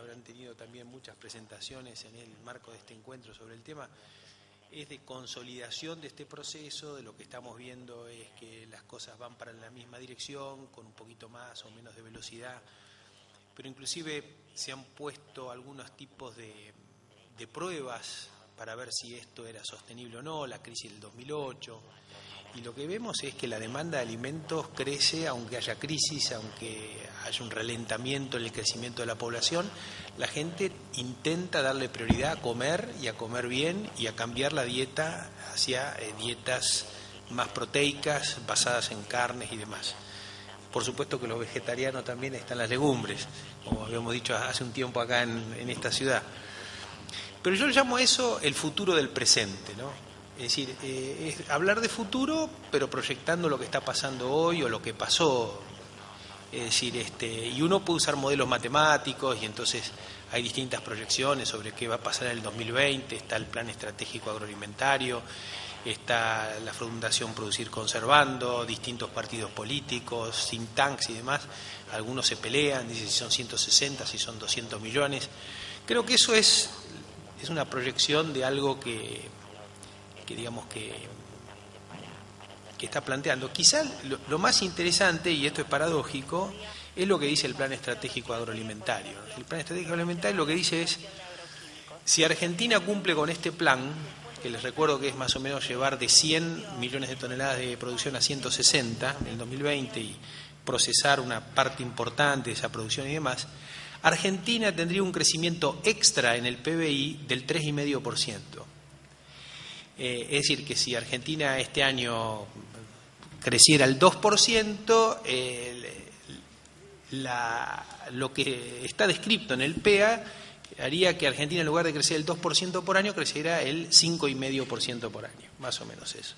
habrán tenido también muchas presentaciones en el marco de este encuentro sobre el tema, es de consolidación de este proceso. De lo que estamos viendo es que las cosas van para la misma dirección, con un poquito más o menos de velocidad, pero inclusive se han puesto algunos tipos de pruebas para ver si esto era sostenible o no, la crisis del 2008, y lo que vemos es que la demanda de alimentos crece, aunque haya crisis, aunque haya un ralentamiento en el crecimiento de la población. La gente intenta darle prioridad a comer y a comer bien y a cambiar la dieta hacia dietas más proteicas, basadas en carnes y demás. Por supuesto que los vegetarianos también están las legumbres, como habíamos dicho hace un tiempo acá en esta ciudad. Pero yo llamo eso el futuro del presente, ¿no? Es decir, es hablar de futuro, pero proyectando lo que está pasando hoy o lo que pasó. Es decir, y uno puede usar modelos matemáticos y entonces hay distintas proyecciones sobre qué va a pasar en el 2020. Está el Plan Estratégico Agroalimentario, está la Fundación Producir Conservando, distintos partidos políticos, think tanks y demás. Algunos se pelean, dicen si son 160, si son 200 millones. Creo que eso es una proyección de algo que digamos que está planteando. Quizá lo más interesante, y esto es paradójico, es lo que dice el Plan Estratégico Agroalimentario. El Plan Estratégico Agroalimentario lo que dice es, si Argentina cumple con este plan, que les recuerdo que es más o menos llevar de 100 millones de toneladas de producción a 160 en el 2020 y procesar una parte importante de esa producción y demás, Argentina tendría un crecimiento extra en el PBI del 3,5%. Es decir, que si Argentina este año creciera el 2%, lo que está descrito en el PEA haría que Argentina, en lugar de crecer el 2% por año, creciera el 5,5% por año, más o menos eso.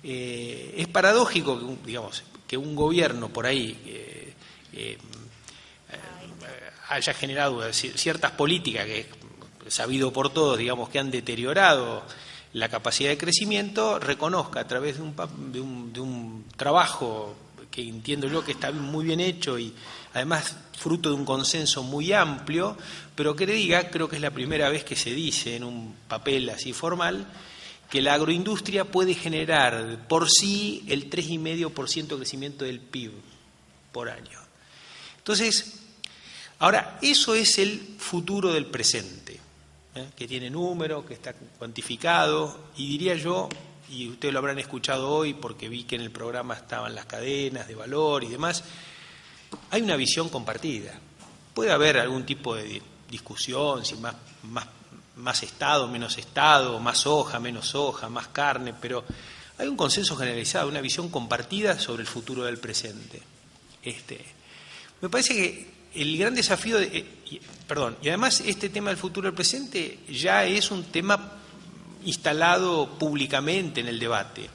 Es paradójico, digamos, que un gobierno por ahí haya generado ciertas políticas que es sabido por todos, digamos, que han deteriorado la capacidad de crecimiento, reconozca a través de un trabajo que entiendo yo que está muy bien hecho y además fruto de un consenso muy amplio, pero que le diga, creo que es la primera vez que se dice en un papel así formal, que la agroindustria puede generar por sí el 3,5% de crecimiento del PIB por año. Entonces, ahora, eso es el futuro del presente, que tiene número, que está cuantificado, y diría yo, y ustedes lo habrán escuchado hoy porque vi que en el programa estaban las cadenas de valor y demás, hay una visión compartida. Puede haber algún tipo de discusión, si más Estado, menos Estado, más soja, menos soja, más carne, pero hay un consenso generalizado, una visión compartida sobre el futuro del presente. Me parece que el gran desafío, y además este tema del futuro del presente ya es un tema instalado públicamente en el debate.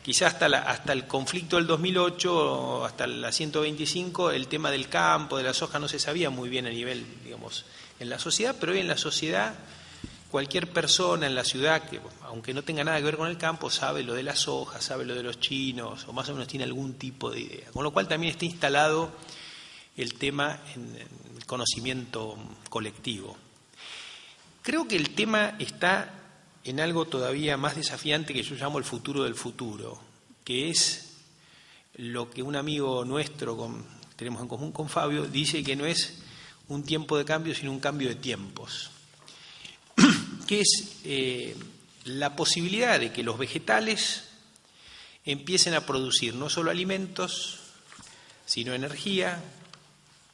Quizás hasta el conflicto del 2008, hasta la 125, el tema del campo, de la soja, no se sabía muy bien a nivel, digamos, en la sociedad, pero hoy en la sociedad cualquier persona en la ciudad que, aunque no tenga nada que ver con el campo, sabe lo de la soja, sabe lo de los chinos, o más o menos tiene algún tipo de idea. Con lo cual también está instalado el tema en el conocimiento colectivo. Creo que el tema está en algo todavía más desafiante que yo llamo el futuro del futuro, que es lo que un amigo nuestro, tenemos en común con Fabio, dice que no es un tiempo de cambio, sino un cambio de tiempos, que es la posibilidad de que los vegetales empiecen a producir no solo alimentos, sino energía,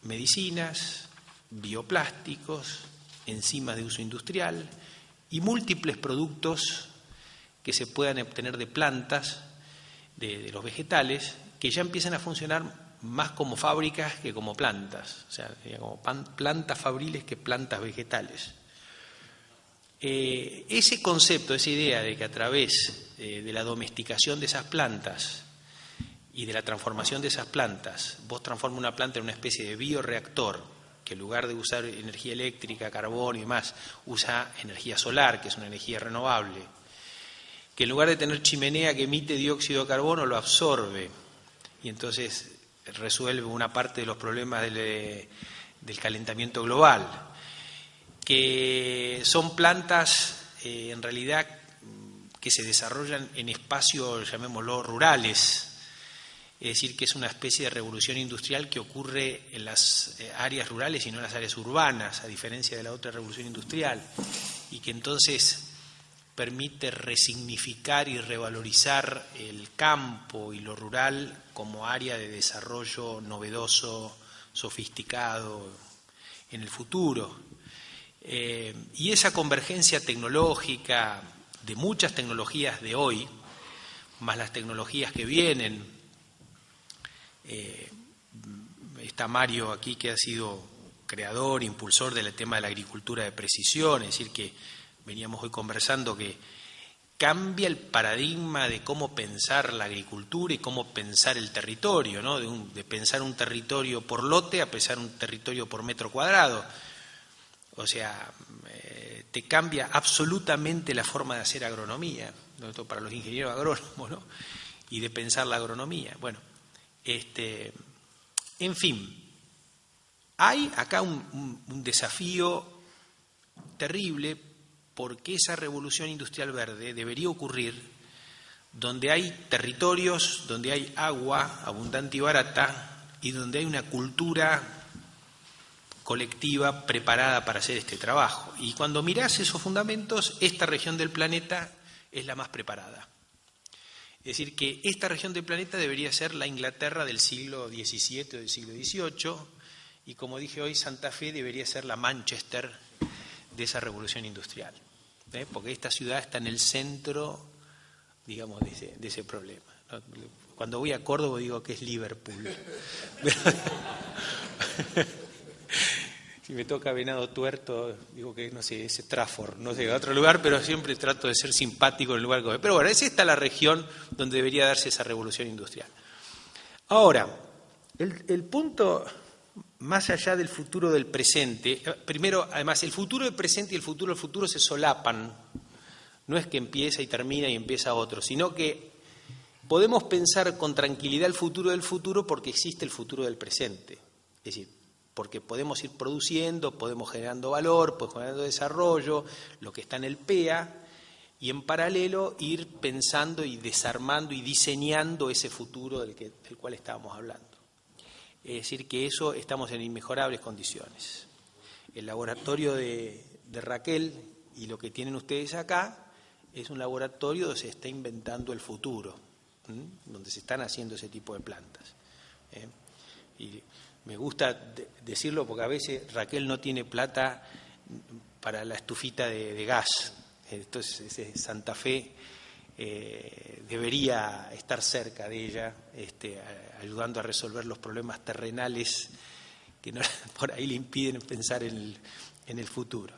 medicinas, bioplásticos, enzimas de uso industrial y múltiples productos que se puedan obtener de plantas, de los vegetales, que ya empiezan a funcionar más como fábricas que como plantas, o sea, como plantas fabriles que plantas vegetales. Ese concepto, esa idea de que a través de la domesticación de esas plantas y de la transformación de esas plantas, vos transformas una planta en una especie de bioreactor, que en lugar de usar energía eléctrica, carbón y demás, usa energía solar, que es una energía renovable, que en lugar de tener chimenea que emite dióxido de carbono, lo absorbe, y entonces resuelve una parte de los problemas de del calentamiento global, que son plantas en realidad que se desarrollan en espacios, llamémoslo, rurales. Es decir, que es una especie de revolución industrial que ocurre en las áreas rurales y no en las áreas urbanas, a diferencia de la otra revolución industrial, y que entonces permite resignificar y revalorizar el campo y lo rural como área de desarrollo novedoso, sofisticado en el futuro. Y esa convergencia tecnológica de muchas tecnologías de hoy, más las tecnologías que vienen, está Mario aquí, que ha sido creador, impulsor del tema de la agricultura de precisión, es decir, que veníamos hoy conversando que cambia el paradigma de cómo pensar la agricultura y cómo pensar el territorio, ¿no? De pensar un territorio por lote a pensar un territorio por metro cuadrado. O sea, te cambia absolutamente la forma de hacer agronomía, ¿no? Para los ingenieros agrónomos, ¿no? Y de pensar la agronomía. Bueno, en fin, hay acá un desafío terrible, porque esa revolución industrial verde debería ocurrir donde hay territorios, donde hay agua abundante y barata y donde hay una cultura colectiva preparada para hacer este trabajo. Y cuando mirás esos fundamentos, esta región del planeta es la más preparada. Es decir, que esta región del planeta debería ser la Inglaterra del siglo XVII o del siglo XVIII, y como dije hoy, Santa Fe debería ser la Manchester de esa revolución industrial, porque esta ciudad está en el centro, digamos, de ese problema. Cuando voy a Córdoba digo que es Liverpool. Si me toca Venado Tuerto, digo que, no sé, es Trafford, no sé, otro lugar, pero siempre trato de ser simpático en el lugar que voy. Pero bueno, es esta la región donde debería darse esa revolución industrial. Ahora, el punto, más allá del futuro del presente, primero, además, el futuro del presente y el futuro del futuro se solapan. No es que empieza y termina y empieza otro, sino que podemos pensar con tranquilidad el futuro del futuro porque existe el futuro del presente. Es decir, porque podemos ir produciendo, podemos generando valor, podemos generando desarrollo, lo que está en el PEA, y en paralelo ir pensando y desarmando y diseñando ese futuro del cual estábamos hablando. Es decir, que eso estamos en inmejorables condiciones. El laboratorio de Raquel y lo que tienen ustedes acá es un laboratorio donde se está inventando el futuro, donde se están haciendo ese tipo de plantas. Y me gusta decirlo porque a veces Raquel no tiene plata para la estufita de gas. Entonces Santa Fe debería estar cerca de ella, ayudando a resolver los problemas terrenales que no, por ahí le impiden pensar en el futuro.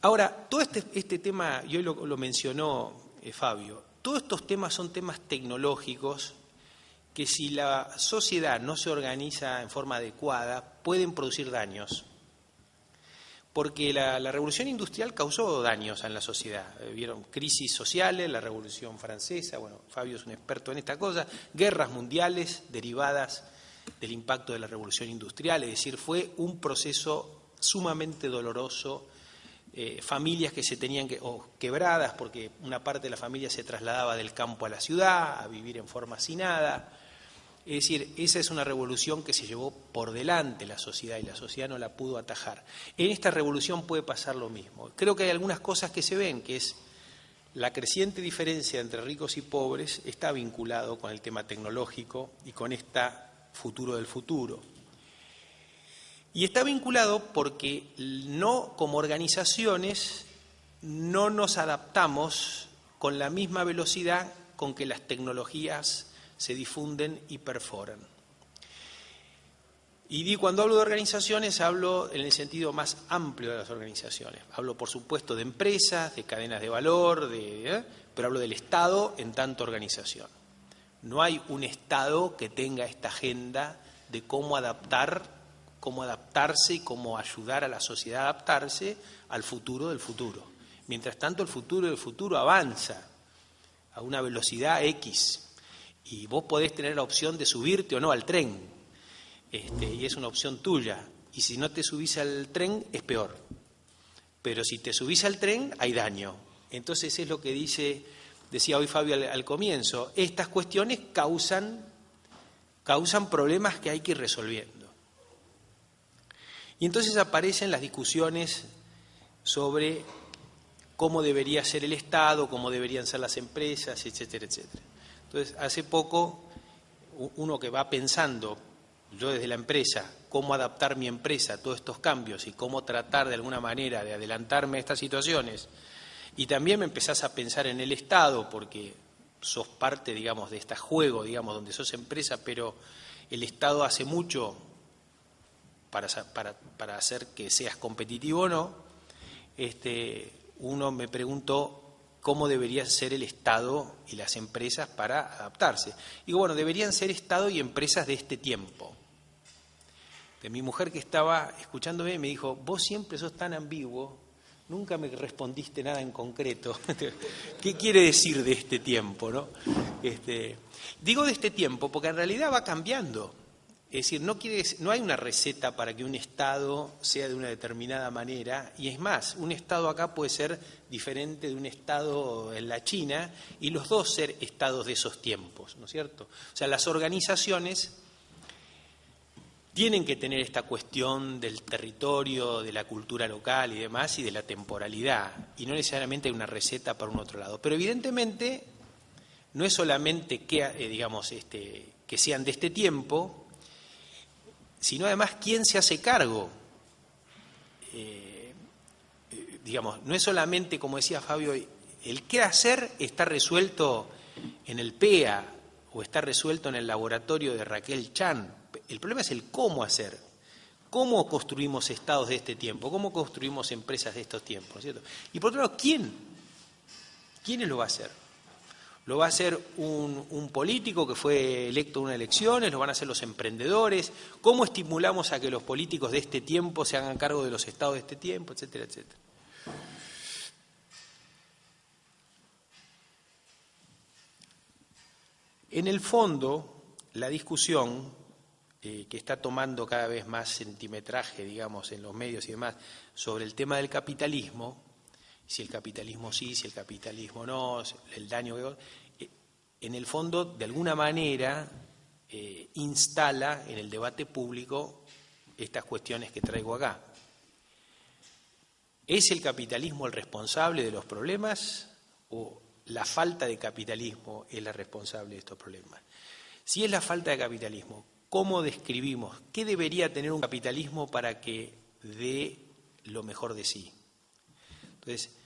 Ahora, todo este tema, y hoy lo mencionó Fabio, todos estos temas son temas tecnológicos que si la sociedad no se organiza en forma adecuada, pueden producir daños. Porque la revolución industrial causó daños en la sociedad. Vieron crisis sociales, la revolución francesa, bueno, Fabio es un experto en esta cosa, guerras mundiales derivadas del impacto de la revolución industrial, es decir, fue un proceso sumamente doloroso, familias que se tenían quebradas porque una parte de la familia se trasladaba del campo a la ciudad, a vivir en forma hacinada. Es decir, esa es una revolución que se llevó por delante la sociedad y la sociedad no la pudo atajar. En esta revolución puede pasar lo mismo. Creo que hay algunas cosas que se ven, que es la creciente diferencia entre ricos y pobres está vinculado con el tema tecnológico y con este futuro del futuro. Y está vinculado porque no, como organizaciones, no nos adaptamos con la misma velocidad con que las tecnologías se difunden y perforan. Y cuando hablo de organizaciones, hablo en el sentido más amplio de las organizaciones. Hablo, por supuesto, de empresas, de cadenas de valor, pero hablo del Estado en tanto organización. No hay un Estado que tenga esta agenda de cómo adaptarse y cómo ayudar a la sociedad a adaptarse al futuro del futuro. Mientras tanto, el futuro del futuro avanza a una velocidad X. Y vos podés tener la opción de subirte o no al tren, y es una opción tuya. y si no te subís al tren es peor. Pero si te subís al tren hay daño. Entonces es lo que decía hoy Fabio al comienzo, estas cuestiones causan problemas que hay que ir resolviendo. Y entonces aparecen las discusiones sobre cómo debería ser el Estado, cómo deberían ser las empresas, etcétera, etcétera. Entonces, hace poco, uno que va pensando, yo desde la empresa, cómo adaptar mi empresa a todos estos cambios y cómo tratar de alguna manera de adelantarme a estas situaciones, y también me empezás a pensar en el Estado, porque sos parte, digamos, de este juego, digamos, donde sos empresa, pero el Estado hace mucho para hacer que seas competitivo o no. Uno me preguntó cómo debería ser el Estado y las empresas para adaptarse. Digo, bueno, deberían ser Estado y empresas de este tiempo. De mi mujer que estaba escuchándome me dijo, vos siempre sos tan ambiguo, nunca me respondiste nada en concreto. ¿Qué quiere decir de este tiempo, no? Digo de este tiempo porque en realidad va cambiando. Es decir, no hay una receta para que un Estado sea de una determinada manera, y es más, un Estado acá puede ser diferente de un Estado en la China, y los dos ser Estados de esos tiempos, ¿no es cierto? O sea, las organizaciones tienen que tener esta cuestión del territorio, de la cultura local y demás, y de la temporalidad, y no necesariamente hay una receta para un otro lado. Pero evidentemente no es solamente que sean de este tiempo, sino además quién se hace cargo. No es solamente, como decía Fabio, el qué hacer está resuelto en el PEA o está resuelto en el laboratorio de Raquel Chan. El problema es el cómo hacer. ¿Cómo construimos estados de este tiempo? ¿Cómo construimos empresas de estos tiempos? ¿Cierto? Y por otro lado, ¿quién? ¿Quién lo va a hacer? ¿Lo va a hacer un político que fue electo en unas elecciones? ¿Lo van a hacer los emprendedores? ¿Cómo estimulamos a que los políticos de este tiempo se hagan cargo de los estados de este tiempo? Etcétera, etcétera. En el fondo, la discusión que está tomando cada vez más centimetraje, digamos, en los medios y demás, sobre el tema del capitalismo, si el capitalismo sí, si el capitalismo no, el daño que... En el fondo, de alguna manera, instala en el debate público estas cuestiones que traigo acá. ¿Es el capitalismo el responsable de los problemas o la falta de capitalismo es la responsable de estos problemas? Si es la falta de capitalismo, ¿cómo describimos? ¿Qué debería tener un capitalismo para que dé lo mejor de sí? Entonces,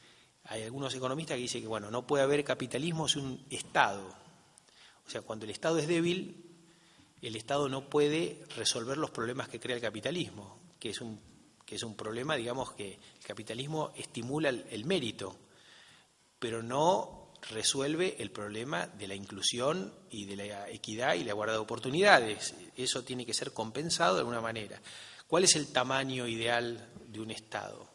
hay algunos economistas que dicen que, bueno, no puede haber capitalismo sin un Estado. O sea, cuando el Estado es débil, el Estado no puede resolver los problemas que crea el capitalismo, que es un problema, digamos, que el capitalismo estimula el mérito, pero no resuelve el problema de la inclusión y de la equidad y la igualdad de oportunidades. Eso tiene que ser compensado de alguna manera. ¿Cuál es el tamaño ideal de un Estado?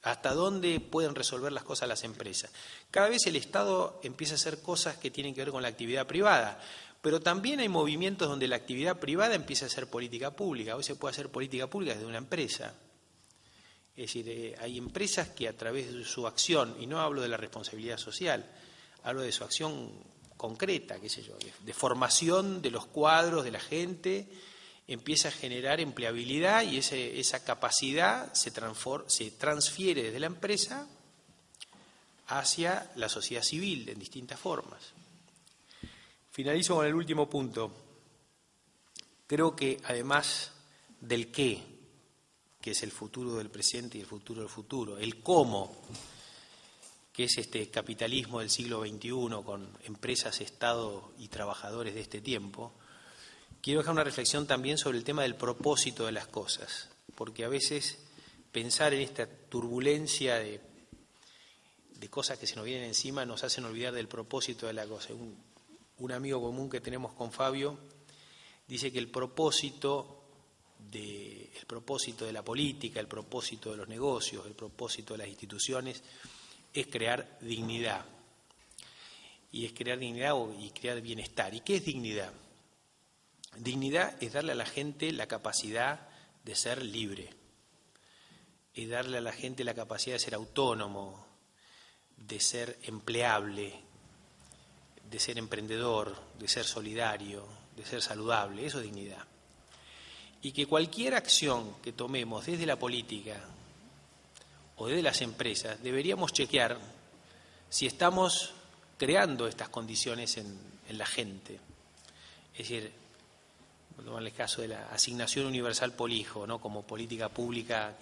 ¿Hasta dónde pueden resolver las cosas las empresas? Cada vez el Estado empieza a hacer cosas que tienen que ver con la actividad privada, pero también hay movimientos donde la actividad privada empieza a ser política pública. Hoy se puede hacer política pública desde una empresa. Es decir, hay empresas que a través de su acción, y no hablo de la responsabilidad social, hablo de su acción concreta, qué sé yo, de formación de los cuadros de la gente, empieza a generar empleabilidad y esa capacidad se transfiere desde la empresa hacia la sociedad civil en distintas formas. Finalizo con el último punto. Creo que además del qué, que es el futuro del presente y el futuro del futuro, el cómo, que es este capitalismo del siglo XXI con empresas, Estado y trabajadores de este tiempo, quiero dejar una reflexión también sobre el tema del propósito de las cosas, porque a veces pensar en esta turbulencia de cosas que se nos vienen encima nos hacen olvidar del propósito de la cosa. Un amigo común que tenemos con Fabio dice que el propósito de la política, el propósito de los negocios, el propósito de las instituciones es crear dignidad. Y es crear dignidad y crear bienestar. ¿Y qué es dignidad? Dignidad es darle a la gente la capacidad de ser libre, es darle a la gente la capacidad de ser autónomo, de ser empleable, de ser emprendedor, de ser solidario, de ser saludable. Eso es dignidad. Y que cualquier acción que tomemos desde la política o desde las empresas, deberíamos chequear si estamos creando estas condiciones en la gente. Es decir, tomar el caso de la asignación universal por hijo, ¿no?, como política pública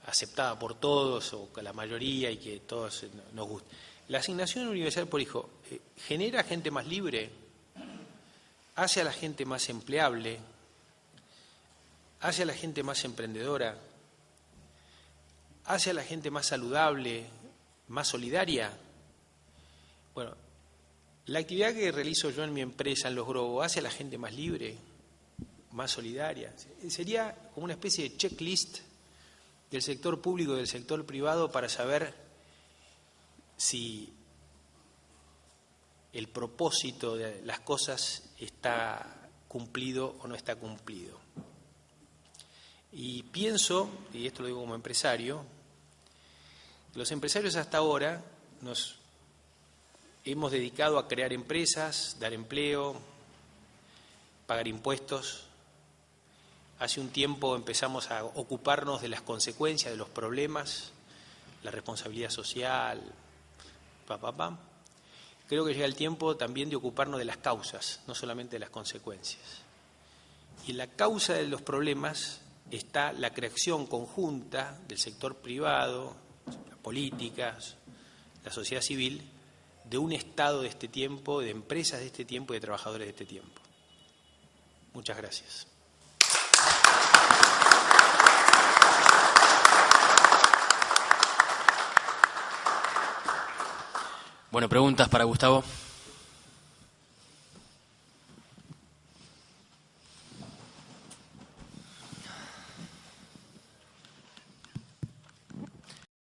aceptada por todos o la mayoría y que todos nos gusta. La asignación universal por hijo genera gente más libre, hace a la gente más empleable, hace a la gente más emprendedora, hace a la gente más saludable, más solidaria. Bueno, la actividad que realizo yo en mi empresa, en Los Grobos, hace a la gente más libre, más solidaria. Sería como una especie de checklist del sector público y del sector privado para saber si el propósito de las cosas está cumplido o no está cumplido. Y pienso, y esto lo digo como empresario, los empresarios hasta ahora nos hemos dedicado a crear empresas, dar empleo, pagar impuestos. Hace un tiempo empezamos a ocuparnos de las consecuencias, de los problemas, la responsabilidad social, Creo que llega el tiempo también de ocuparnos de las causas, no solamente de las consecuencias. Y en la causa de los problemas está la creación conjunta del sector privado, las políticas, la sociedad civil, de un Estado de este tiempo, de empresas de este tiempo y de trabajadores de este tiempo. Muchas gracias. Bueno, preguntas para Gustavo.